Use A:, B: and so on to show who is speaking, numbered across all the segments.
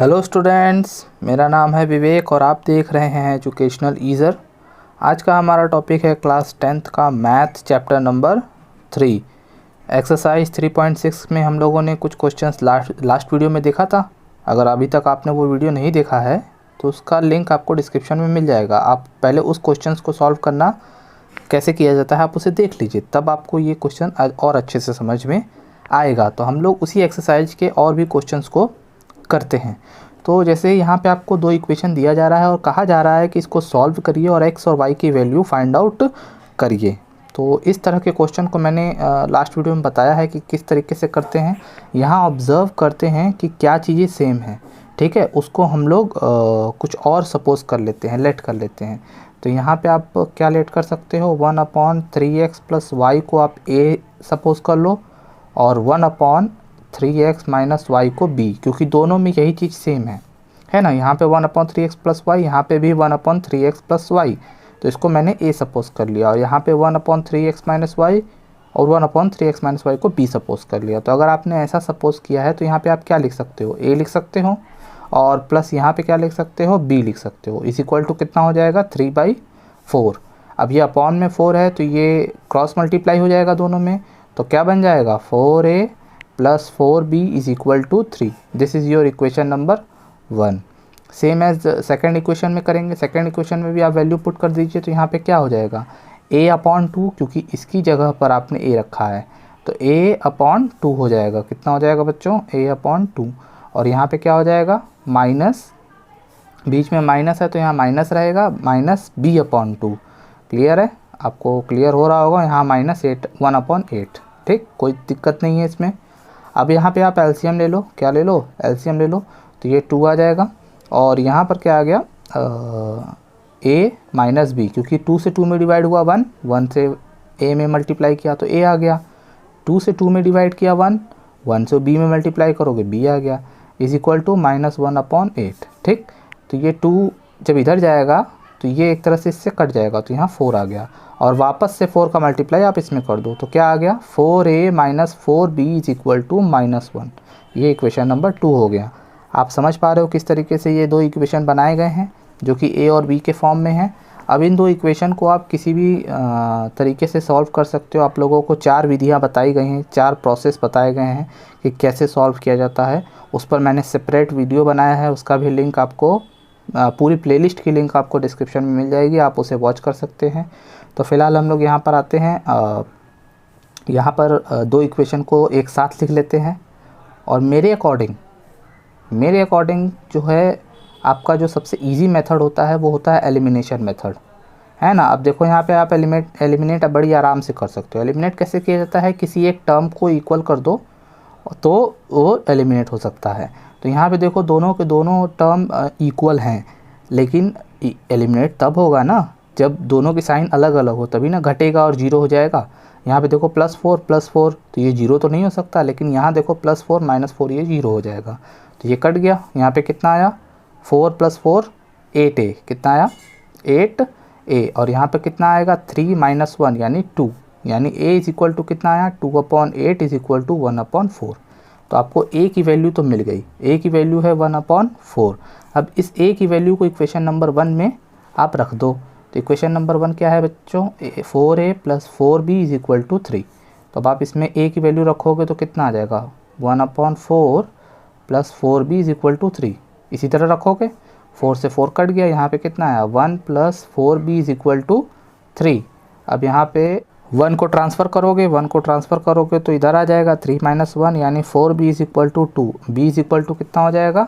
A: Hello students, मेरा नाम है विवेक और आप देख रहे हैं एजुकेशनल ईज़र। आज का हमारा टॉपिक है क्लास 10th का मैथ चैप्टर नंबर 3 एक्सरसाइज 3.6 में हम लोगों ने कुछ क्वेश्चंस लास्ट वीडियो में देखा था। अगर अभी तक आपने वो वीडियो नहीं देखा है तो उसका लिंक आपको डिस्क्रिप्शन में मिल जाएगा। आप पहले उस क्वेश्चंस को सॉल्व करना कैसे किया जाता है आप उसे देख लीजिए, तब आपको ये क्वेश्चन और अच्छे से समझ में आएगा। तो हम लोग उसी एक्सरसाइज के और भी क्वेश्चंस को करते हैं। तो जैसे यहाँ पे आपको दो इक्वेशन दिया जा रहा है और कहा जा रहा है कि इसको सॉल्व करिए और x और y की वैल्यू फाइंड आउट करिए। तो इस तरह के क्वेश्चन को मैंने लास्ट वीडियो में बताया है कि किस तरीके से करते हैं। यहाँ ऑब्ज़र्व करते हैं कि क्या चीज़ें सेम हैं, ठीक है। उसको हम लोग कुछ और सपोज़ कर लेते हैं, लेट कर लेते हैं। तो यहाँ पे आप क्या लेट कर सकते हो, 1/3x प्लस वाई को आप a सपोज़ कर लो और 1/3x माइनस वाई को b, क्योंकि दोनों में यही चीज़ सेम है ना। यहाँ पे 1/3x प्लस वाई, यहाँ पे भी 1/3x प्लस वाई, तो इसको मैंने a सपोज़ कर लिया। और यहाँ पे 1/3x माइनस वाई और 1/3x माइनस वाई को b सपोज़ कर लिया। तो अगर आपने ऐसा सपोज़ किया है तो यहाँ पे आप क्या लिख सकते हो, a लिख सकते हो और प्लस यहाँ पे क्या लिख सकते हो, b लिख सकते हो। इस इक्वल टू कितना हो जाएगा, 3/4। अब ये अपॉन में 4 है तो ये क्रॉस मल्टीप्लाई हो जाएगा दोनों में, तो क्या बन जाएगा 4a plus 4b is equal to 3। This is your equation number 1। Same as second equation में करेंगे। सेकेंड इक्वेशन में भी आप वैल्यू पुट कर दीजिए। तो यहाँ पे क्या हो जाएगा, a/2, क्योंकि इसकी जगह पर आपने a रखा है तो a/2 हो जाएगा। कितना हो जाएगा बच्चों, a/2। और यहाँ पे क्या हो जाएगा, माइनस, बीच में माइनस है तो यहाँ माइनस रहेगा, माइनस b/2। क्लियर है, आपको क्लियर हो रहा होगा। यहाँ -8 1/8, ठीक, कोई दिक्कत नहीं है इसमें। अब यहाँ पे आप एलसीएम ले लो, क्या ले लो, एलसीएम ले लो। तो ये 2 आ जाएगा और यहाँ पर क्या आ गया, a माइनस b, क्योंकि 2 से 2 में डिवाइड हुआ 1, 1 से a में मल्टीप्लाई किया तो a आ गया। 2 से 2 में डिवाइड किया 1, 1 से b में मल्टीप्लाई करोगे b आ गया, इज इक्वल टू -1/8, ठीक। तो ये 2 जब इधर जाएगा तो ये एक तरह से इससे कट जाएगा, तो यहाँ 4 आ गया और वापस से 4 का मल्टीप्लाई आप इसमें कर दो तो क्या आ गया, 4a minus 4b is equal to -1। ये इक्वेशन नंबर 2 हो गया। आप समझ पा रहे हो किस तरीके से ये दो इक्वेशन बनाए गए हैं जो कि a और b के फॉर्म में हैं। अब इन दो इक्वेशन को आप किसी भी तरीके से सॉल्व कर सकते हो। आप लोगों को 4 विधियाँ बताई गई हैं, 4 प्रोसेस बताए गए हैं कि कैसे सॉल्व किया जाता है। उस पर मैंने सेपरेट वीडियो बनाया है, उसका भी लिंक आपको, पूरी प्लेलिस्ट की लिंक आपको डिस्क्रिप्शन में मिल जाएगी, आप उसे वॉच कर सकते हैं। तो फिलहाल हम लोग यहाँ पर आते हैं, यहाँ पर दो इक्वेशन को एक साथ लिख लेते हैं। और मेरे अकॉर्डिंग जो है आपका जो सबसे इजी मेथड होता है वो होता है एलिमिनेशन मेथड, है ना। अब देखो यहाँ पे आप एलिमिनेट बड़ी आराम से कर सकते हो। एलिमिनेट कैसे किया जाता है, किसी एक टर्म को इक्वल कर दो तो वो एलिमिनेट हो सकता है। तो यहाँ पे देखो दोनों के दोनों टर्म इक्वल हैं, लेकिन एलिमिनेट तब होगा ना जब दोनों की साइन अलग अलग हो, तभी ना घटेगा और 0 हो जाएगा। यहाँ पे देखो +4 तो ये 0 तो नहीं हो सकता, लेकिन यहाँ देखो +4 -4 ये 0 हो जाएगा, तो ये कट गया। यहाँ पे कितना आया, 4 + 4 8a, कितना आया 8a। और यहाँ पे कितना आएगा 3 - 1 यानी 2, यानी a इज इक्वल टू कितना आया 2/8 इज इक्वल टू 1/4। तो आपको a की वैल्यू तो मिल गई, a की वैल्यू है 1/4। अब इस a की वैल्यू को इक्वेशन नंबर 1 में आप रख दो। तो इक्वेशन नंबर 1 क्या है बच्चों, 4a plus 4b is equal to 3। तो अब आप इसमें a की वैल्यू रखोगे तो कितना आ जाएगा, 1/4 plus 4b is equal to 3। इसी तरह रखोगे, 4 से 4 कट गया, यहाँ पे कितना आया 1 plus 4b is equal to 3। अब यहाँ पे 1 को ट्रांसफ़र करोगे तो इधर आ जाएगा 3 - 1 यानी 4b is equal to 2। b is equal to कितना हो जाएगा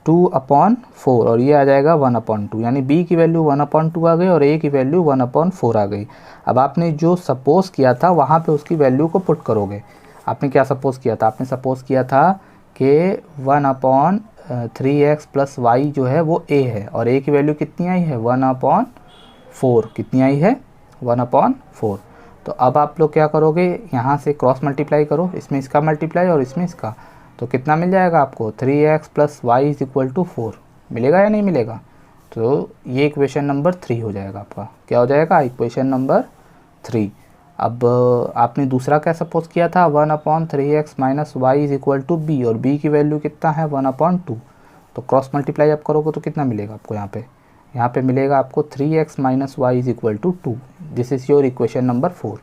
A: 2/4 और ये आ जाएगा 1/2, यानी b की वैल्यू 1/2 आ गई और a की वैल्यू 1/4 आ गई। अब आपने जो सपोज़ किया था वहाँ पे उसकी वैल्यू को पुट करोगे। आपने क्या सपोज़ किया था, आपने सपोज़ किया था कि 1/3x प्लस वाई जो है वो a है और a की वैल्यू कितनी आई है 1/4, कितनी आई है 1/4। तो अब आप लोग क्या करोगे, यहाँ से क्रॉस मल्टीप्लाई करो, इसमें इसका मल्टीप्लाई और इसमें इसका, तो कितना मिल जाएगा आपको 3x plus y is equal to 4 मिलेगा या नहीं मिलेगा। तो ये इक्वेशन नंबर 3 हो जाएगा आपका, क्या हो जाएगा इक्वेशन नंबर 3। अब आपने दूसरा क्या सपोज किया था 1/3x minus y is equal to B, और b की वैल्यू कितना है 1/2। तो क्रॉस मल्टीप्लाई आप करोगे तो कितना मिलेगा आपको यहाँ पे मिलेगा आपको 3x minus y is equal to 2। This is your equation number 4।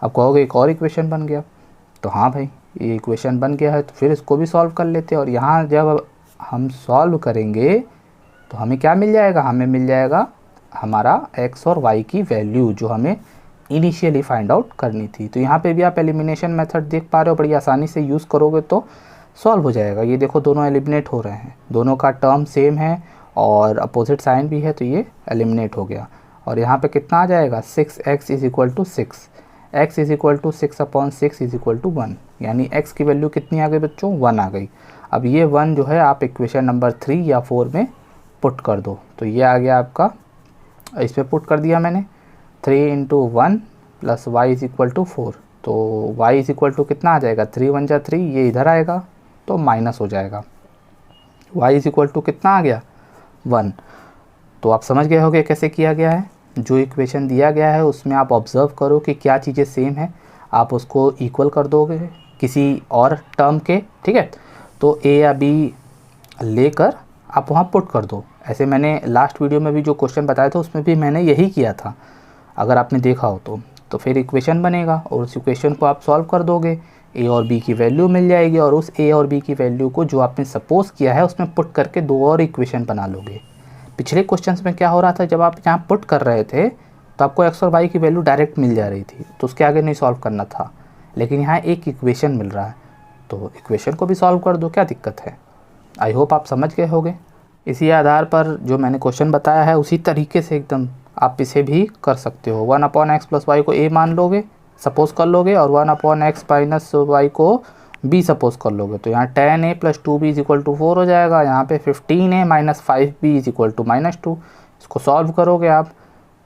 A: अब कहोगे एक और इक्वेशन बन गया, तो हाँ भाई ये इक्वेशन बन गया है, तो फिर इसको भी सॉल्व कर लेते हैं। और यहाँ जब हम सॉल्व करेंगे तो हमें क्या मिल जाएगा, हमें मिल जाएगा हमारा x और y की वैल्यू जो हमें इनिशियली फाइंड आउट करनी थी। तो यहाँ पे भी आप एलिमिनेशन मेथड देख पा रहे हो, बड़ी आसानी से यूज़ करोगे तो सॉल्व हो जाएगा। ये देखो दोनों एलिमिनेट हो रहे हैं, दोनों का टर्म सेम है और अपोजिट साइन भी है, तो ये एलिमिनेट हो गया। और यहाँ पे कितना आ जाएगा 6x is equal to 6, x is equal to 6/6 is equal to 1, यानी x की वैल्यू कितनी आ गई बच्चों, 1 आ गई। अब ये 1 जो है आप इक्वेशन नंबर 3 या 4 में पुट कर दो, तो ये आ गया आपका, इस पर पुट कर दिया मैंने 3 into 1 plus y is equal to 4। तो y इज इक्वल टू कितना आ जाएगा, 3 1 जा 3, ये इधर आएगा तो माइनस हो जाएगा। y इज इक्वल टू कितना आ गया 1। तो आप समझ गए होंगे कैसे किया गया है। जो इक्वेशन दिया गया है उसमें आप ऑब्ज़र्व करो कि क्या चीज़ें सेम है, आप उसको इक्वल कर दोगे किसी और टर्म के, ठीक है। तो a या b लेकर आप वहाँ पुट कर दो। ऐसे मैंने लास्ट वीडियो में भी जो क्वेश्चन बताया था उसमें भी मैंने यही किया था, अगर आपने देखा हो तो फिर इक्वेशन बनेगा और उस इक्वेशन को आप सॉल्व कर दोगे, a और b की वैल्यू मिल जाएगी और उस a और b की वैल्यू को जो आपने सपोज़ किया है उसमें पुट करके 2 और इक्वेशन बना लोगे। पिछले क्वेश्चंस में क्या हो रहा था, जब आप यहाँ पुट कर रहे थे तो आपको x और y की वैल्यू डायरेक्ट मिल जा रही थी, तो उसके आगे नहीं सॉल्व करना था, लेकिन यहाँ एक इक्वेशन मिल रहा है तो इक्वेशन को भी सॉल्व कर दो, क्या दिक्कत है। आई होप आप समझ गए होंगे। इसी आधार पर जो मैंने क्वेश्चन बताया है उसी तरीके से एकदम आप इसे भी कर सकते हो। 1/x प्लस वाई को a मान लोगे, सपोज़ कर लोगे, और 1/x माइनस वाई को b सपोज़ कर लोगे, तो यहाँ 10a plus 2b is equal to 4 हो जाएगा। यहाँ पे 15a minus 5b is equal to -2। इसको सॉल्व करोगे आप,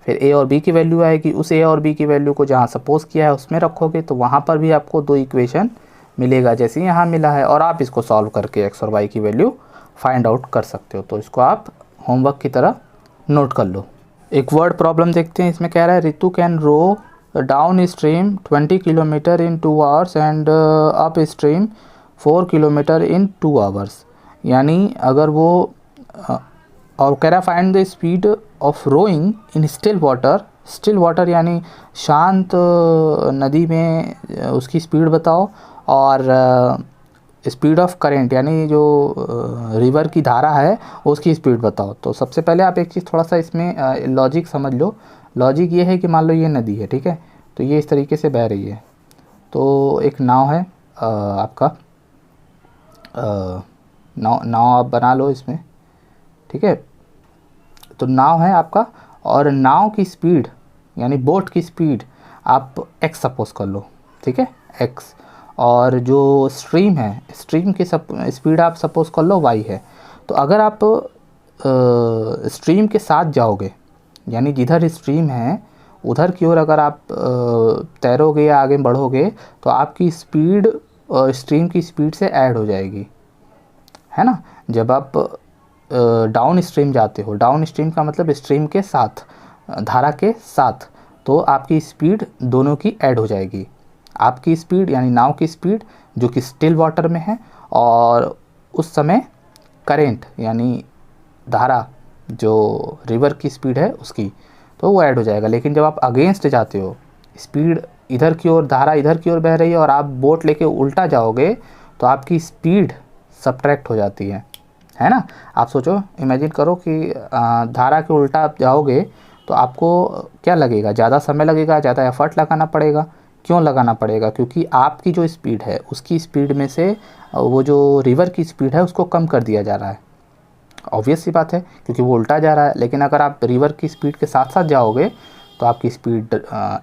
A: फिर a और b की वैल्यू आएगी, उस a और b की वैल्यू को जहाँ सपोज़ किया है उसमें रखोगे तो वहाँ पर भी आपको 2 इक्वेशन मिलेगा जैसे यहाँ मिला है, और आप इसको सॉल्व करके x और y की वैल्यू फाइंड आउट कर सकते हो। तो इसको आप होमवर्क की तरह नोट कर लो। एक वर्ड प्रॉब्लम देखते हैं, इसमें कह रहा है Ritu can row downstream 20 kilometre in 2 hours and upstream 4 kilometre in 2 hours. यानी अगर वो और कह रहा है find the speed of rowing in still water यानी शांत नदी में उसकी स्पीड बताओ, और स्पीड ऑफ करेंट यानी जो रिवर की धारा है उसकी स्पीड बताओ। तो सबसे पहले आप एक चीज़ थोड़ा सा इसमें लॉजिक समझ लो। लॉजिक ये है कि मान लो ये नदी है, ठीक है, तो ये इस तरीके से बह रही है, तो एक नाव है आपका, नाव आप बना लो इसमें, ठीक है। तो नाव है आपका, और नाव की स्पीड यानी बोट की स्पीड आप x सपोज कर लो, ठीक है, x, और जो स्ट्रीम है, स्ट्रीम की स्पीड आप सपोज़ कर लो y है। तो अगर आप स्ट्रीम के साथ जाओगे, यानी जिधर स्ट्रीम है उधर की ओर अगर आप तैरोगे या आगे बढ़ोगे तो आपकी स्पीड स्ट्रीम की स्पीड से ऐड हो जाएगी, है ना। जब आप डाउन स्ट्रीम जाते हो, डाउन स्ट्रीम का मतलब स्ट्रीम के साथ, धारा के साथ, तो आपकी स्पीड दोनों की ऐड हो जाएगी। आपकी स्पीड यानी नाव की स्पीड जो कि स्टिल वाटर में है, और उस समय करेंट यानी धारा जो रिवर की स्पीड है उसकी, तो वो ऐड हो जाएगा। लेकिन जब आप अगेंस्ट जाते हो, स्पीड इधर की ओर, धारा इधर की ओर बह रही है और आप बोट लेके उल्टा जाओगे तो आपकी स्पीड सब्ट्रैक्ट हो जाती है ना। आप सोचो, इमेजिन करो कि धारा के उल्टा आप जाओगे तो आपको क्या लगेगा, ज़्यादा समय लगेगा, ज़्यादा एफर्ट लगाना पड़ेगा। क्यों लगाना पड़ेगा? क्योंकि आपकी जो स्पीड है उसकी स्पीड में से वो जो रिवर की स्पीड है उसको कम कर दिया जा रहा है। ऑब्वियस सी बात है, क्योंकि वो उल्टा जा रहा है। लेकिन अगर आप रिवर की स्पीड के साथ साथ जाओगे तो आपकी स्पीड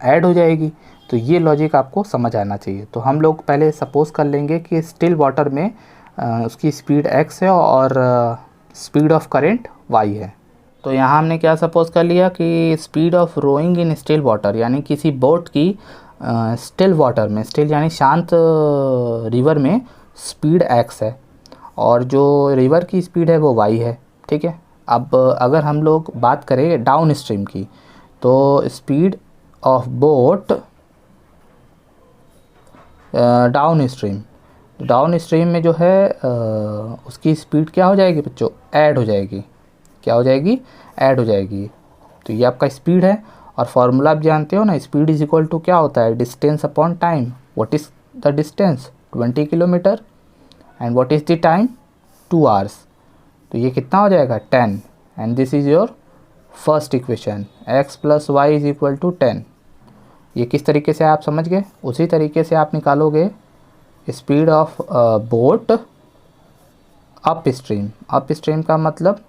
A: ऐड हो जाएगी। तो ये लॉजिक आपको समझ आना चाहिए। तो हम लोग पहले सपोज़ कर लेंगे कि स्टिल वाटर में उसकी स्पीड x है और स्पीड ऑफ करेंट y है। तो यहाँ हमने क्या सपोज़ कर लिया कि speed of rowing in still water, यानी किसी बोट की स्टिल वाटर में, स्टिल यानी शांत रिवर में स्पीड x है, और जो रिवर की स्पीड है वो y है, ठीक है। अब अगर हम लोग बात करें डाउन स्ट्रीम की, तो speed of boat down stream, down stream में जो है उसकी स्पीड क्या हो जाएगी बच्चों, ऐड हो जाएगी। क्या हो जाएगी, ऐड हो जाएगी। तो ये आपका स्पीड है, और फार्मूला आप जानते हो ना, स्पीड इज इक्वल टू क्या होता है, distance upon time. What is the distance, 20 kilometre, and what is the time, 2 hours. तो ये कितना हो जाएगा, 10, and this is your first equation, x plus y is equal to 10। ये किस तरीके से आप समझ गए, उसी तरीके से आप निकालोगे speed of boat up stream. Up stream का मतलब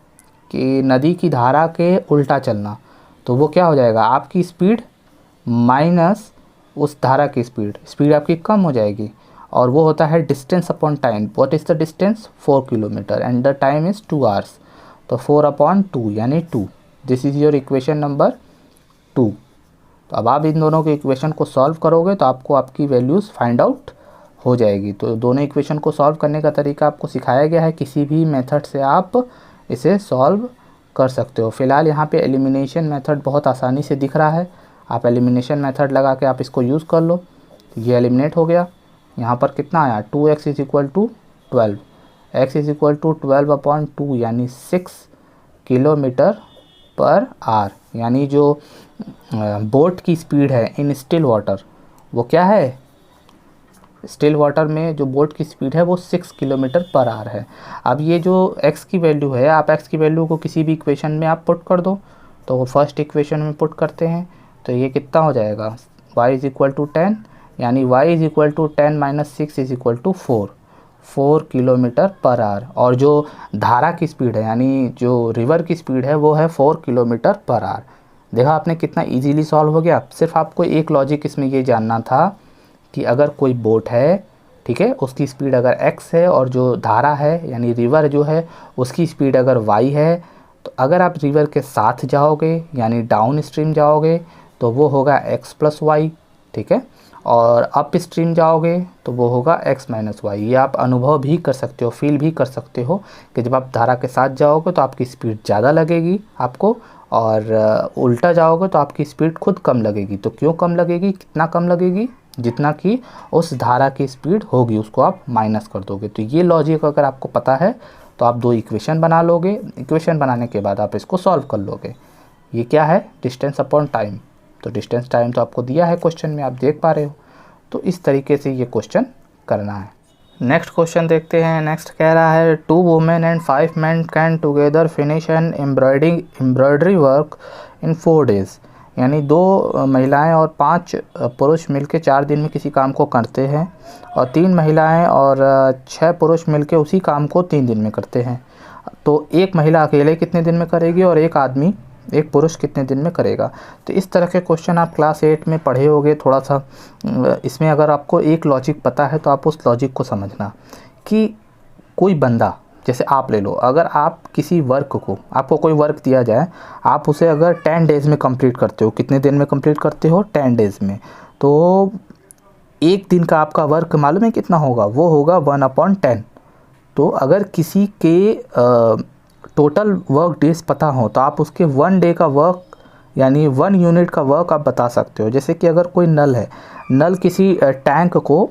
A: कि नदी की धारा के उल्टा चलना। तो वो क्या हो जाएगा, आपकी स्पीड माइनस उस धारा की स्पीड, स्पीड आपकी कम हो जाएगी, और वो होता है distance upon time. What is the distance, 4 kilometre, and the time is 2 hours. तो 4/2 यानी 2। This is your equation number 2। तो अब आप इन दोनों के इक्वेशन को सॉल्व करोगे तो आपको आपकी वैल्यूज़ फाइंड आउट हो जाएगी। तो दोनों इक्वेशन को सॉल्व करने का तरीका आपको सिखाया गया है, किसी भी मेथड से आप इसे सॉल्व कर सकते हो। फिलहाल यहाँ पे एलिमिनेशन मेथड बहुत आसानी से दिख रहा है, आप एलिमिनेशन मेथड लगा के आप इसको यूज़ कर लो। ये एलिमिनेट हो गया। यहाँ पर कितना आया, 2x is equal to 12, x is equal to 12/2 यानी 6 किलोमीटर पर आवर। यानी जो बोट की स्पीड है इन स्टिल वाटर, वो क्या है, स्टिल वाटर में जो बोट की स्पीड है वो 6 किलोमीटर पर आवर है। अब ये जो x की वैल्यू है, आप x की वैल्यू को किसी भी इक्वेशन में आप पुट कर दो। तो फर्स्ट इक्वेशन में पुट करते हैं तो ये कितना हो जाएगा, y इज इक्वल टू 10, यानी y is equal to 10 minus 6 is equal to 4 kilometre per hour. और जो धारा की स्पीड है यानी जो रिवर की स्पीड है वो है 4 किलोमीटर पर आवर। देखा आपने कितना इजीली सॉल्व हो गया। सिर्फ आपको एक लॉजिक इसमें ये जानना था कि अगर कोई बोट है, ठीक है, उसकी स्पीड अगर x है और जो धारा है यानी रिवर जो है उसकी स्पीड अगर y है, तो अगर आप रिवर के साथ जाओगे यानी डाउन स्ट्रीम जाओगे तो वो होगा x प्लस वाई, ठीक है, और अप स्ट्रीम जाओगे तो वो होगा x माइनस वाई। ये आप अनुभव भी कर सकते हो, फील भी कर सकते हो कि जब आप धारा के साथ जाओगे तो आपकी स्पीड ज़्यादा लगेगी आपको, और उल्टा जाओगे तो आपकी स्पीड खुद कम लगेगी। तो क्यों कम लगेगी, कितना कम लगेगी, जितना कि उस धारा की स्पीड होगी उसको आप माइनस कर दोगे। तो ये लॉजिक अगर आपको पता है तो आप दो इक्वेशन बना लोगे, इक्वेशन बनाने के बाद आप इसको सॉल्व कर लोगे। ये क्या है, डिस्टेंस अपॉन टाइम। तो डिस्टेंस टाइम तो आपको दिया है क्वेश्चन में, आप देख पा रहे हो। तो इस तरीके से ये क्वेश्चन करना है। नेक्स्ट क्वेश्चन देखते हैं। नेक्स्ट कह रहा है 2 women and 5 men can together finish an embroidery work in 4 days। यानी 2 महिलाएं और 5 पुरुष मिलकर 4 दिन में किसी काम को करते हैं, और 3 महिलाएं और 6 पुरुष मिलकर उसी काम को 3 दिन में करते हैं। तो एक महिला अकेले कितने दिन में करेगी और एक पुरुष कितने दिन में करेगा। तो इस तरह के क्वेश्चन आप क्लास 8 में पढ़े होंगे थोड़ा सा। इसमें अगर आपको एक लॉजिक पता है तो आप उस लॉजिक को समझना कि कोई बंदा, जैसे आप ले लो, अगर आप किसी वर्क को, आपको कोई वर्क दिया जाए, आप उसे अगर 10 days में कंप्लीट करते हो, कितने दिन में कंप्लीट करते हो, 10 days में, तो एक दिन का आपका वर्क मालूम है कितना होगा, वो होगा 1/10। तो अगर किसी के टोटल वर्क डेज पता हो तो आप उसके 1 day का वर्क यानी 1 यूनिट का वर्क आप बता सकते हो। जैसे कि अगर कोई नल है, नल किसी टैंक को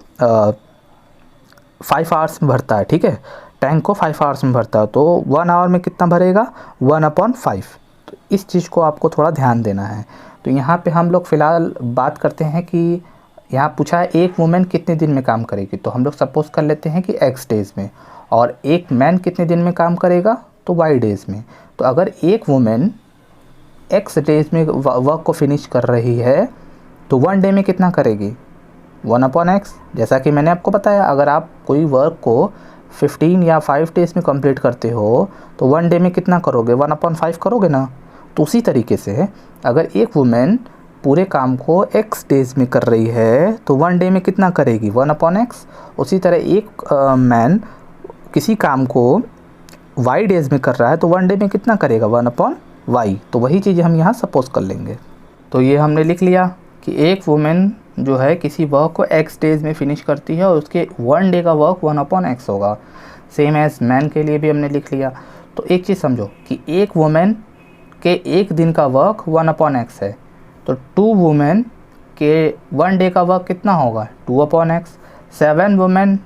A: 5 आवर्स में भरता है, ठीक है, टैंक को 5 आवर्स में भरता है, तो 1 आवर में कितना भरेगा, 1/5। तो इस चीज़ को आपको थोड़ा ध्यान देना है। तो यहाँ पे हम लोग फ़िलहाल बात करते हैं कि यहाँ पूछा है एक वुमेन कितने दिन में काम करेगी। तो हम लोग सपोज़ कर लेते हैं कि x डेज़ में, और एक मैन कितने दिन में काम करेगा, तो y डेज़ में। तो अगर एक वुमेन x डेज़ में वर्क को फिनिश कर रही है तो 1 day में कितना करेगी, 1/x। जैसा कि मैंने आपको बताया, अगर आप कोई वर्क को 15 या 5 days में कंप्लीट करते हो तो 1 day में कितना करोगे, 1/5 करोगे ना। तो उसी तरीके से अगर एक वुमेन पूरे काम को x days में कर रही है तो 1 day में कितना करेगी, 1/x। उसी तरह एक मैन किसी काम को y days में कर रहा है तो 1 day में कितना करेगा, 1/y। तो वही चीज़ हम यहाँ सपोज कर लेंगे। तो ये हमने लिख लिया कि एक वुमेन जो है किसी वर्क को x days में फिनिश करती है और उसके 1 day का वर्क 1/x होगा। सेम एज मैन के लिए भी हमने लिख लिया। तो एक चीज़ समझो कि एक वुमेन के एक दिन का वर्क 1/x है, तो 2 वुमेन के 1 day का वर्क कितना होगा, 2/x। 7 वुमेन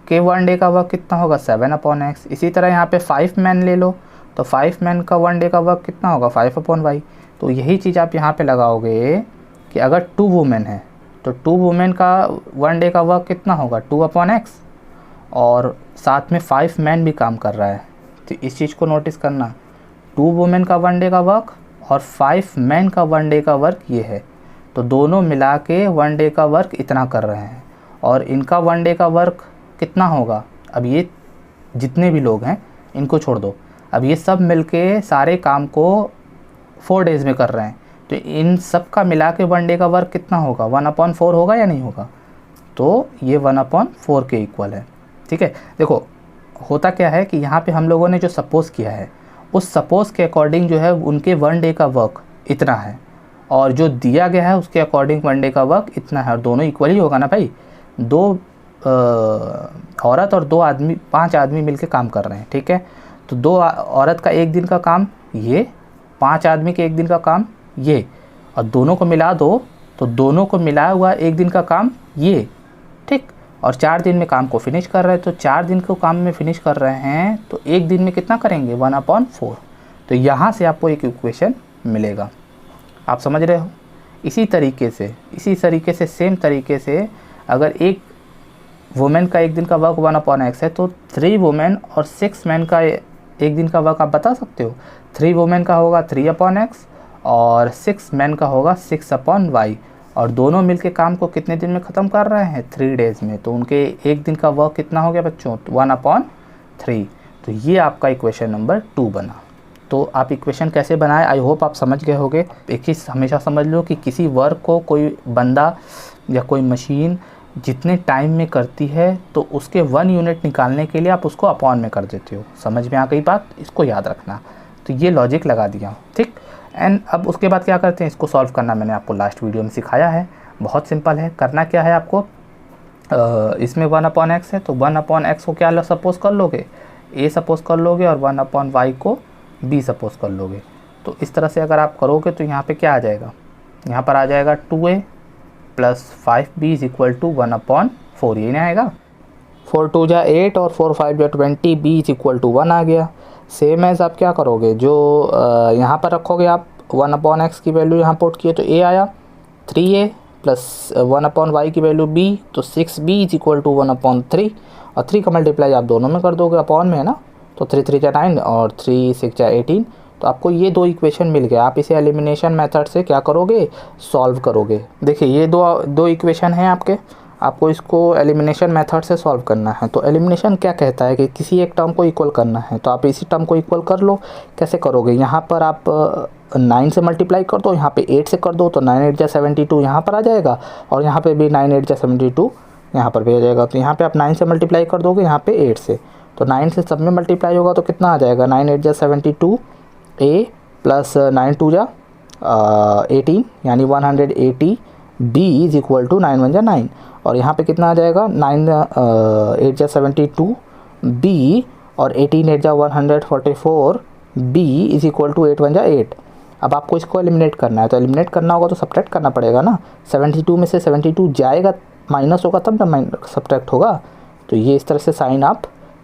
A: के वन डे का वर्क कितना होगा 7/x। इसी तरह यहाँ पे 5 मैन ले लो तो 5 मैन का वन डे का वर्क कितना होगा 5/y। तो यही चीज़ आप यहाँ पे लगाओगे कि अगर 2 वुमेन है तो 2 वुमेन का वन डे का वर्क कितना होगा 2/x, और साथ में 5 मैन भी काम कर रहा है। तो इस चीज़ को नोटिस करना, 2 वुमेन का वन डे का वर्क और 5 मैन का वन डे का वर्क ये है, तो दोनों मिला के वन डे का वर्क इतना कर रहे हैं। और इनका वन डे का वर्क कितना होगा, अब ये जितने भी लोग हैं इनको छोड़ दो, अब ये सब मिलके सारे काम को 4 डेज़ में कर रहे हैं, तो इन सब का मिला के वन डे का वर्क कितना होगा 1/4 होगा या नहीं होगा। तो ये 1/4 के इक्वल है। ठीक है, देखो होता क्या है कि यहाँ पे हम लोगों ने जो सपोज़ किया है उस सपोज़ के अकॉर्डिंग जो है उनके वन डे का वर्क इतना है, और जो दिया गया है उसके अकॉर्डिंग वन डे का वर्क इतना है, और दोनों इक्वल ही होगा ना भाई। 2 औरत और 2 आदमी, 5 आदमी मिलके काम कर रहे हैं। ठीक है, तो 2 औरत का एक दिन का काम ये, 5 आदमी के एक दिन का काम ये, और दोनों को मिला दो तो दोनों को मिलाया हुआ एक दिन का काम ये। ठीक, और 4 दिन में काम को फिनिश कर रहे हैं, तो 4 दिन को काम में फिनिश कर रहे हैं तो एक दिन में कितना करेंगे 1/4। तो यहाँ से आपको एक इक्वेशन मिलेगा। आप समझ रहे हो। इसी तरीके से सेम तरीके से अगर एक वुमेन का एक दिन का वर्क 1/x है तो 3 वुमेन और 6 मैन का एक दिन का वर्क आप बता सकते हो। 3 वुमेन का होगा 3/x और 6 मैन का होगा 6/y, और दोनों मिलके काम को कितने दिन में ख़त्म कर रहे हैं 3 डेज़ में। तो उनके एक दिन का वर्क कितना हो गया बच्चों 1/3। तो ये आपका इक्वेशन नंबर 2 बना। तो आप इक्वेशन कैसे बनाए आई होप आप समझ गए होंगे। एक चीज़ हमेशा समझ लो कि किसी वर्क को कोई बंदा या कोई मशीन जितने टाइम में करती है तो उसके 1 यूनिट निकालने के लिए आप उसको अपॉन में कर देते हो। समझ में आ गई बात, इसको याद रखना। तो ये लॉजिक लगा दिया, ठीक। एंड अब उसके बाद क्या करते हैं, इसको सॉल्व करना मैंने आपको लास्ट वीडियो में सिखाया है। बहुत सिंपल है। करना क्या है आपको, इसमें 1/x है तो 1/x को क्या सपोज़ कर लोगे a सपोज़ कर लोगे, और 1/y को b सपोज़ कर लोगे। तो इस तरह से अगर आप करोगे तो यहाँ पे क्या आ जाएगा, यहाँ पर आ जाएगा 2a + 5b = 1/4, ये नहीं आएगा। 4 2 जा 8 और 4 5 जा 20, b = 1 आ गया। सेम एज आप क्या करोगे, जो यहाँ पर रखोगे आप 1/x की वैल्यू यहाँ पुट किए तो a आया, 3a + 1/y की वैल्यू b, तो 6b = 1/3, और 3 का मल्टीप्लाई आप दोनों में कर दोगे, अपॉन में है ना, तो 3 3 जा 9 और 3 6 जा 18। तो आपको ये 2 इक्वेशन मिल गया। आप इसे एलिमिनेशन मेथड से क्या करोगे, सॉल्व करोगे। देखिए ये दो इक्वेशन हैं आपके, आपको इसको एलिमिनेशन मेथड से सॉल्व करना है। तो एलिमिनेशन क्या कहता है कि किसी एक टर्म को इक्वल करना है, तो आप इसी टर्म को इक्वल कर लो। कैसे करोगे, यहाँ पर आप 9 से मल्टीप्लाई कर दो, यहाँ पे 8 से कर दो, तो 9 8 जा 72 यहाँ पर आ जाएगा, और यहाँ पे भी 9 8 जा 72 यहाँ पर भी आ जाएगा। तो यहाँ पे आप 9 से मल्टीप्लाई कर दोगे, यहाँ पे 8 से, तो 9 से सब में मल्टीप्लाई होगा तो कितना आ जाएगा, 9 8 जा 72 a + 9 2 जा 18 यानी 180, b = 9 1 जा 9, और यहाँ पे कितना आ जाएगा 9 8 जा 72 b और 18 8 जा 144 b = 8 1 जा 8। अब आपको इसको एलिमिनेट करना है, तो एलिमिनेट करना होगा तो सब्ट्रैक्ट करना पड़ेगा ना। 72 में से 72 जाएगा, माइनस होगा तब ना सब्ट्रैक्ट होगा। तो ये इस तरह से साइन आप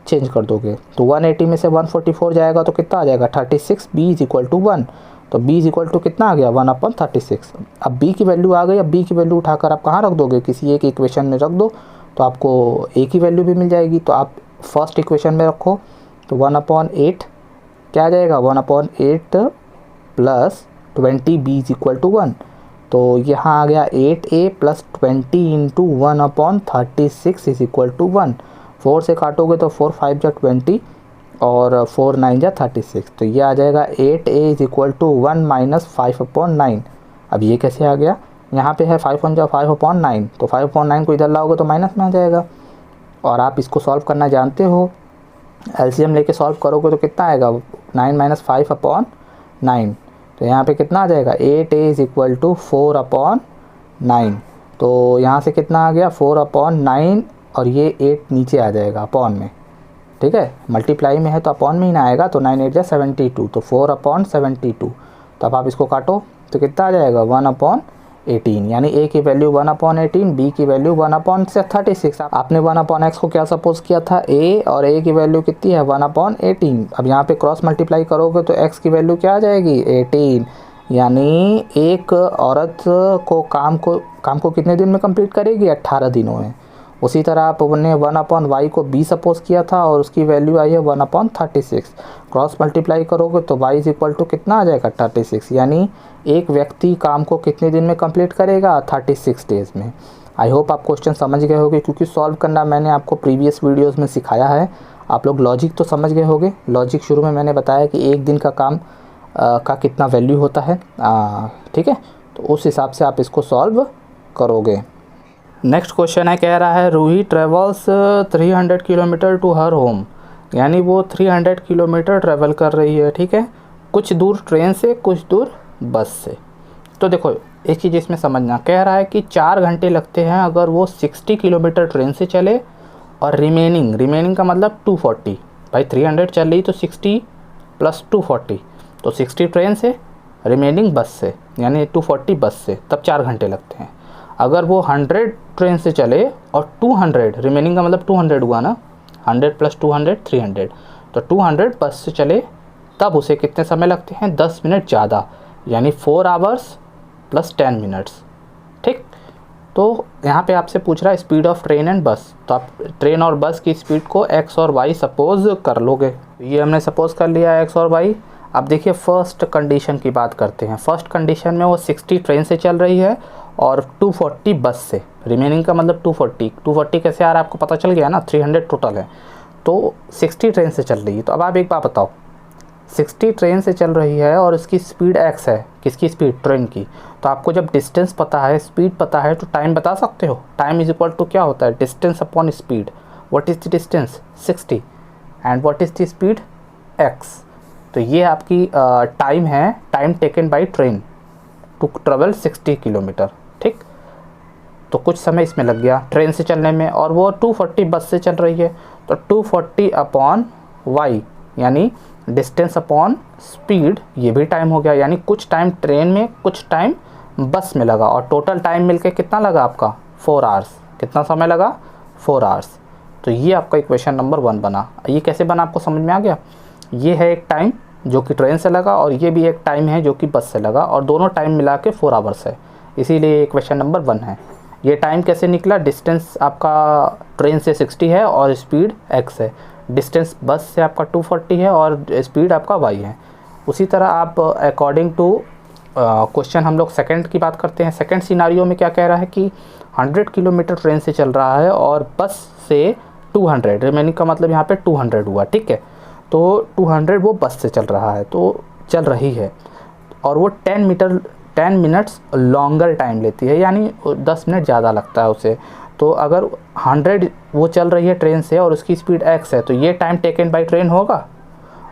A: चेंज कर दोगे। तो 180 में से 144 जाएगा तो कितना आ जाएगा 36, b = 1, तो b = कितना आ गया 1/36। अब b की वैल्यू आ गई। अब b की वैल्यू उठाकर आप कहाँ रख दोगे, किसी एक इक्वेशन में रख दो, तो आपको a की वैल्यू भी मिल जाएगी। तो आप फर्स्ट इक्वेशन में रखो, तो 1/8 क्या आ जाएगा 1/8 + 20 b = 1, तो यहाँ आ गया 8a + 20 × 1/36 = 1। 4 से काटोगे तो 4 5 जा 20 और 4 9 जा 36, तो ये आ जाएगा 8a = 1 - 5/9। अब ये कैसे आ गया, यहाँ पे है 5 1 जा 5/9, तो 5/9 को इधर लाओगे तो माइनस में आ जाएगा। और आप इसको सॉल्व करना जानते हो, एलसीएम लेके सॉल्व करोगे तो कितना आएगा 9 - 5/9, तो यहाँ पे कितना आ जाएगा 8a = 4/9। तो यहाँ से कितना आ गया 4/9, और ये 8 नीचे आ जाएगा अपॉन में, ठीक है, मल्टीप्लाई में है तो अपॉन में ही ना आएगा। तो 9 8 जा 72, तो 4/72। तो अब आप इसको काटो तो कितना आ जाएगा 1/8 18, यानी ए की वैल्यू 1/18, बी की वैल्यू 1/36। आपने 1/x को क्या सपोज किया था, ए, और ए की वैल्यू कितनी है 1/18। अब यहाँ पे क्रॉस मल्टीप्लाई करोगे तो x की वैल्यू क्या आ जाएगी 18, यानी एक औरत को काम को कितने दिन में कंप्लीट करेगी 18 दिनों में। उसी तरह आपने 1/y को b सपोज किया था और उसकी वैल्यू आई है 1/36। क्रॉस मल्टीप्लाई करोगे तो y इज इक्वल टू कितना आ जाएगा 36, यानी एक व्यक्ति काम को कितने दिन में कंप्लीट करेगा 36 डेज़ में। आई होप आप क्वेश्चन समझ गए होंगे, क्योंकि सॉल्व करना मैंने आपको प्रीवियस वीडियोज़ में सिखाया है। आप लोग लॉजिक तो समझ गए होंगे। लॉजिक शुरू में मैंने बताया कि एक दिन का काम का कितना वैल्यू होता है, ठीक है, तो उस हिसाब से आप इसको सॉल्व करोगे। नेक्स्ट क्वेश्चन है, कह रहा है Ruhi travels 300 kilometre to her home, यानी वो 300 किलोमीटर ट्रैवल कर रही है, ठीक है, कुछ दूर ट्रेन से कुछ दूर बस से। तो देखो एक चीज़ इसमें समझना, कह रहा है कि 4 घंटे लगते हैं अगर वो 60 किलोमीटर ट्रेन से चले, और रिमेनिंग का मतलब 240। भाई 300 चल रही तो 60 + 240, तो 60 ट्रेन से, रिमेनिंग बस से, यानी 240 बस से, तब 4 घंटे लगते हैं। अगर वो 100 ट्रेन से चले और 200, रिमेनिंग का मतलब 200 हुआ ना, 100 + 200 300, तो 200 बस से चले तब उसे कितने समय लगते हैं 10 मिनट ज़्यादा, यानी 4 आवर्स + 10 मिनट्स, ठीक। तो यहाँ पे आपसे पूछ रहा है स्पीड ऑफ ट्रेन एंड बस, तो आप ट्रेन और बस की स्पीड को x और y सपोज कर लोगे। ये हमने सपोज कर लिया x और y। अब देखिए फर्स्ट कंडीशन की बात करते हैं। फर्स्ट कंडीशन में वो 60 ट्रेन से चल रही है और 240 बस से, रिमेनिंग का मतलब 240 कैसे आ रहा है आपको पता चल गया ना, 300 टोटल है, तो 60 ट्रेन से चल रही है। तो अब आप एक बात बताओ, 60 ट्रेन से चल रही है और उसकी स्पीड x है, किसकी स्पीड, ट्रेन की। तो आपको जब डिस्टेंस पता है, स्पीड पता है, तो टाइम बता सकते हो। टाइम इज इक्वल टू क्या होता है, distance upon speed. What is the distance 60 and what is the speed x। तो ये आपकी टाइम है, time taken by train to travel 60 kilometre, ठीक। तो कुछ समय इसमें लग गया ट्रेन से चलने में, और वो 240 बस से चल रही है, तो 240/y, यानी डिस्टेंस अपॉन स्पीड, ये भी टाइम हो गया, यानी कुछ टाइम ट्रेन में कुछ टाइम बस में लगा, और टोटल टाइम मिलके कितना लगा आपका 4 आवर्स। कितना समय लगा 4 आवर्स। तो ये आपका इक्वेशन नंबर 1 बना। ये कैसे बना आपको समझ में आ गया। ये है एक टाइम जो कि ट्रेन से लगा, और ये भी एक टाइम है जो कि बस से लगा, और दोनों टाइम मिला के 4 आवर्स है, इसीलिए इक्वेशन नंबर 1 है। ये टाइम कैसे निकला, डिस्टेंस आपका ट्रेन से 60 है और स्पीड x है, डिस्टेंस बस से आपका 240 है और स्पीड आपका y है। उसी तरह आप अकॉर्डिंग टू क्वेश्चन हम लोग सेकंड की बात करते हैं। सेकंड सिनारियो में क्या कह रहा है कि 100 किलोमीटर ट्रेन से चल रहा है और बस से 200, रिमेनिंग का मतलब यहाँ पे 200 हुआ, ठीक है। तो 200 वो बस से चल रहा है, तो चल रही है, और वो 10 मिनट्स लॉन्गर टाइम लेती है, यानी 10 मिनट ज़्यादा लगता है उसे। तो अगर 100 वो चल रही है ट्रेन से और उसकी स्पीड x है, तो ये टाइम टेकन बाई ट्रेन होगा।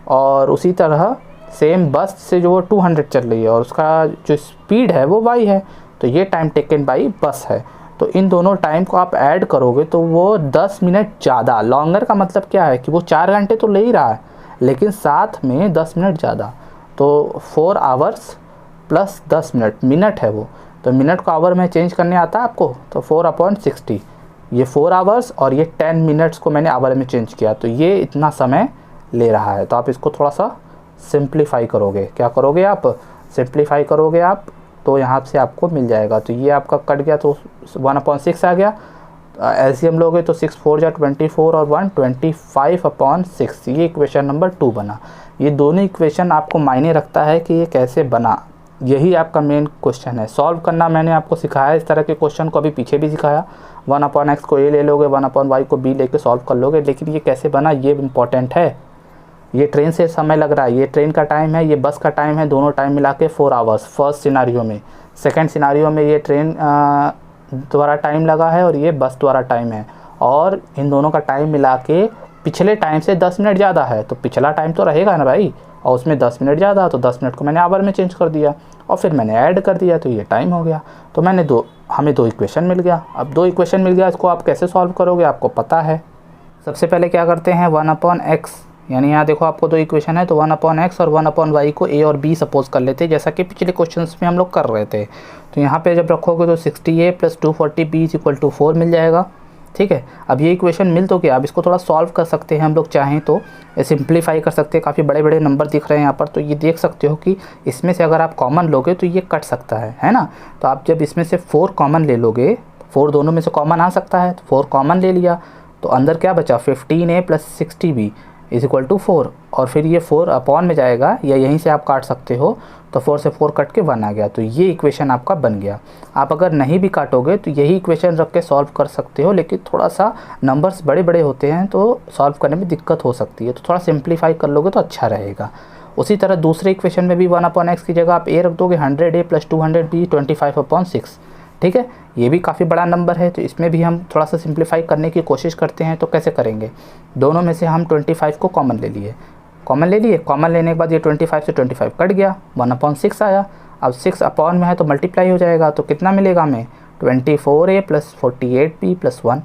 A: और उसी तरह सेम बस से जो वो 200 चल रही है और उसका जो स्पीड है वो y है, तो ये टाइम टेकन बाई बस है। तो इन दोनों टाइम को आप ऐड करोगे तो वो 10 मिनट ज़्यादा, लॉन्गर का मतलब क्या है कि वो 4 घंटे तो ले ही रहा है, लेकिन साथ में 10 मिनट ज़्यादा, तो 4 आवर्स + 10 मिनट, मिनट है वो, तो मिनट को आवर में चेंज करने आता है आपको, तो 4/60, ये 4 आवर्स और ये 10 मिनट्स को मैंने आवर में चेंज किया, तो ये इतना समय ले रहा है। तो आप इसको थोड़ा सा सिंप्लीफाई करोगे, क्या करोगे आप, सिंप्लीफाई करोगे आप, तो यहाँ से आपको मिल जाएगा। तो ये आपका कट गया तो 1/6 आ गया, एलसीएम लोगे तो 6 4 जा 24 और 1 25/6, ये इक्वेशन नंबर 2 बना। ये दोनों इक्वेशन आपको मायने रखता है कि ये कैसे बना, यही आपका मेन क्वेश्चन है। सॉल्व करना मैंने आपको सिखाया, इस तरह के क्वेश्चन को अभी पीछे भी सिखाया। 1/x को a ले लोगे, 1/y को b लेके सॉल्व कर लोगे, लेकिन ये कैसे बना ये इम्पॉर्टेंट है। ये ट्रेन से समय लग रहा है, ये ट्रेन का टाइम है, ये बस का टाइम है, दोनों टाइम मिला के 4 आवर्स फर्स्ट सिनारियो में। सेकेंड सिनारियो में ये ट्रेन द्वारा टाइम लगा है और ये बस द्वारा टाइम है, और इन दोनों का टाइम मिला के पिछले टाइम से 10 मिनट ज़्यादा है, तो पिछला टाइम तो रहेगा ना भाई, और उसमें 10 मिनट ज़्यादा, तो 10 मिनट को मैंने आवर में चेंज कर दिया और फिर मैंने ऐड कर दिया, तो ये टाइम हो गया। तो हमें 2 इक्वेशन मिल गया। अब 2 इक्वेशन मिल गया, इसको आप कैसे सॉल्व करोगे आपको पता है। सबसे पहले क्या करते हैं, 1/x यानी यहाँ देखो आपको दो इक्वेशन है, तो 1/x और 1/y को a और b सपोज कर लेते हैं, जैसा कि पिछले क्वेश्चंस में हम लोग कर रहे थे। तो यहाँ पे जब रखोगे तो 60a + 240b = 4 मिल जाएगा। ठीक है, अब ये इक्वेशन मिल तो गया, अब इसको थोड़ा सॉल्व कर सकते हैं हम लोग, चाहें तो सिंप्लीफाई कर सकते हैं। काफ़ी बड़े बड़े नंबर दिख रहे हैं यहाँ पर, तो ये देख सकते हो कि इसमें से अगर आप कॉमन लोगे तो ये कट सकता है ना। तो आप जब इसमें से 4 कॉमन ले लोगे, 4 दोनों में से कॉमन आ सकता है, तो 4 कॉमन ले लिया, तो अंदर क्या बचा 15a + 60b = 4, और फिर ये 4 अपॉन में जाएगा, या यहीं से आप काट सकते हो, तो 4 से 4 कट के 1 आ गया। तो ये इक्वेशन आपका बन गया। आप अगर नहीं भी काटोगे तो यही इक्वेशन रख के सॉल्व कर सकते हो, लेकिन थोड़ा सा नंबर्स बड़े बड़े होते हैं तो सॉल्व करने में दिक्कत हो सकती है, तो थोड़ा सिंप्लीफाई कर लोगे तो अच्छा रहेगा। उसी तरह दूसरे इक्वेशन में भी 1/x की जगह आप a रख दोगे, 100a + 200b 25/6। ठीक है, ये भी काफ़ी बड़ा नंबर है, तो इसमें भी हम थोड़ा सा सिंप्लीफाई करने की कोशिश करते हैं। तो कैसे करेंगे, दोनों में से हम 25 को कॉमन ले लिए, कॉमन लेने के बाद ये 25 से 25 कट गया, 1/6 आया। अब 6 अपॉन में है तो मल्टीप्लाई हो जाएगा, तो कितना मिलेगा हमें 24a + 48b + 1।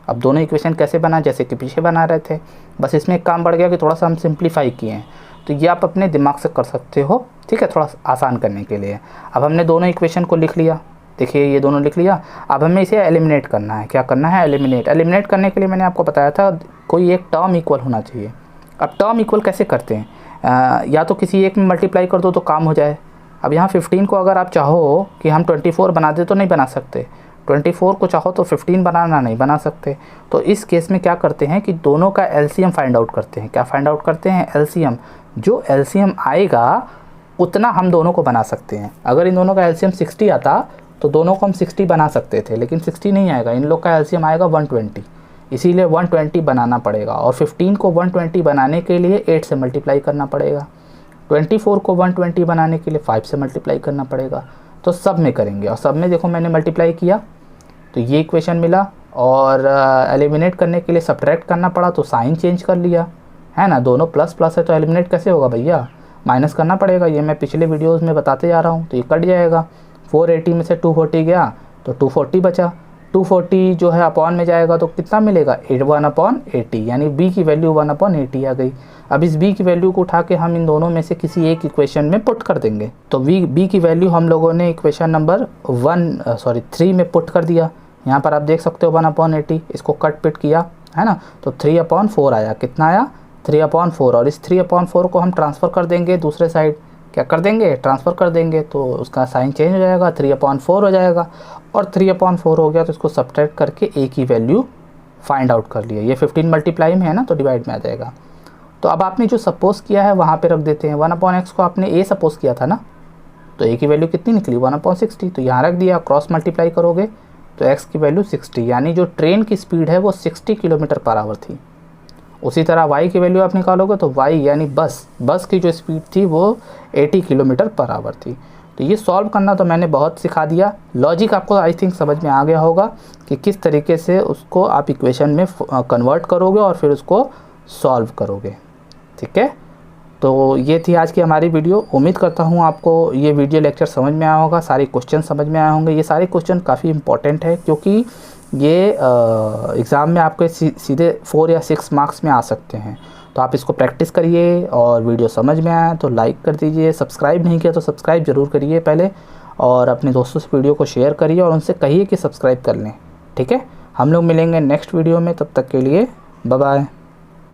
A: अब दोनों इक्वेशन कैसे बना, जैसे कि पीछे बना रहे थे, बस इसमें एक काम बढ़ गया कि थोड़ा सा हम सिंप्लीफाई किए हैं। तो ये आप अपने दिमाग से कर सकते हो, ठीक है, थोड़ा आसान करने के लिए। अब हमने दोनों इक्वेशन को लिख लिया, देखिए ये दोनों लिख लिया। अब हमें इसे एलिमिनेट करना है। क्या करना है, एलिमिनेट करने के लिए मैंने आपको बताया था कोई एक टर्म इक्वल होना चाहिए। अब टर्म इक्वल कैसे करते हैं, या तो किसी एक में मल्टीप्लाई कर दो तो काम हो जाए। अब यहाँ 15 को अगर आप चाहो कि हम 24 बना दे तो नहीं बना सकते, 24 को चाहो तो 15 बनाना नहीं बना सकते। तो इस केस में क्या करते हैं कि दोनों का एलसीएम फाइंड आउट करते हैं। क्या फाइंड आउट करते हैं, एलसीएम। जो एलसीएम आएगा उतना हम दोनों को बना सकते हैं। अगर इन दोनों का एलसीएम 60 आता तो दोनों को हम 60 बना सकते थे, लेकिन 60 नहीं आएगा, इन लोग का एलसीएम आएगा 120, इसीलिए 120 बनाना पड़ेगा। और 15 को 120 बनाने के लिए 8 से मल्टीप्लाई करना पड़ेगा, 24 को 120 बनाने के लिए 5 से मल्टीप्लाई करना पड़ेगा। तो सब में करेंगे, और सब में देखो मैंने मल्टीप्लाई किया तो ये इक्वेशन मिला, और एलिमिनेट करने के लिए सब्ट्रैक्ट करना पड़ा तो साइन चेंज कर लिया, है ना। दोनों प्लस प्लस है तो एलिमिनेट कैसे होगा भैया, माइनस करना पड़ेगा। ये मैं पिछले वीडियोज़ में बताते जा रहा हूँ, तो ये कट जाएगा। 480 में से 240 गया तो 240 बचा, 240 जो है अपॉन में जाएगा तो कितना मिलेगा 1/80, यानी b की वैल्यू 1/80 आ गई। अब इस b की वैल्यू को उठा के हम इन दोनों में से किसी एक इक्वेशन में पुट कर देंगे। तो b की वैल्यू हम लोगों ने इक्वेशन नंबर 3 में पुट कर दिया। यहाँ पर आप देख सकते हो 1/80, इसको कट पिट किया है ना, तो 3/4 आया। कितना आया 3/4, और इस 3/4 को हम ट्रांसफ़र कर देंगे दूसरे साइड। क्या कर देंगे, ट्रांसफ़र कर देंगे, तो उसका साइन चेंज हो जाएगा, 3/4 हो जाएगा। और 3/4 हो गया तो इसको सब्ट्रैक्ट करके a की वैल्यू फाइंड आउट कर लिया। ये 15 मल्टीप्लाई में है ना, तो डिवाइड में आ जाएगा। तो अब आपने जो सपोज़ किया है वहाँ पे रख देते हैं। 1/x को आपने a सपोज़ किया था ना, तो a की वैल्यू कितनी निकली 1/60, तो यहाँ रख दिया। क्रॉस मल्टीप्लाई करोगे तो x की वैल्यू 60, यानी जो ट्रेन की स्पीड है वो 60 km/h थी। उसी तरह y की वैल्यू आप निकालोगे तो y यानी बस की जो स्पीड थी वो 80 km/h थी। तो ये सॉल्व करना तो मैंने बहुत सिखा दिया। लॉजिक आपको आई थिंक समझ में आ गया होगा कि किस तरीके से उसको आप इक्वेशन में कन्वर्ट करोगे और फिर उसको सॉल्व करोगे। ठीक है, तो ये थी आज की हमारी वीडियो। उम्मीद करता हूँ आपको ये वीडियो लेक्चर समझ में आया होगा, सारे क्वेश्चन समझ में आए होंगे। ये सारे क्वेश्चन काफ़ी इंपॉर्टेंट है, क्योंकि ये एग्ज़ाम में आपके सीधे 4 या 6 मार्क्स में आ सकते हैं। तो आप इसको प्रैक्टिस करिए, और वीडियो समझ में आया तो लाइक कर दीजिए। सब्सक्राइब नहीं किया तो सब्सक्राइब ज़रूर करिए पहले, और अपने दोस्तों से वीडियो को शेयर करिए और उनसे कहिए कि सब्सक्राइब कर लें। ठीक है, हम लोग मिलेंगे नेक्स्ट वीडियो में, तब तक के लिए बाय बाय।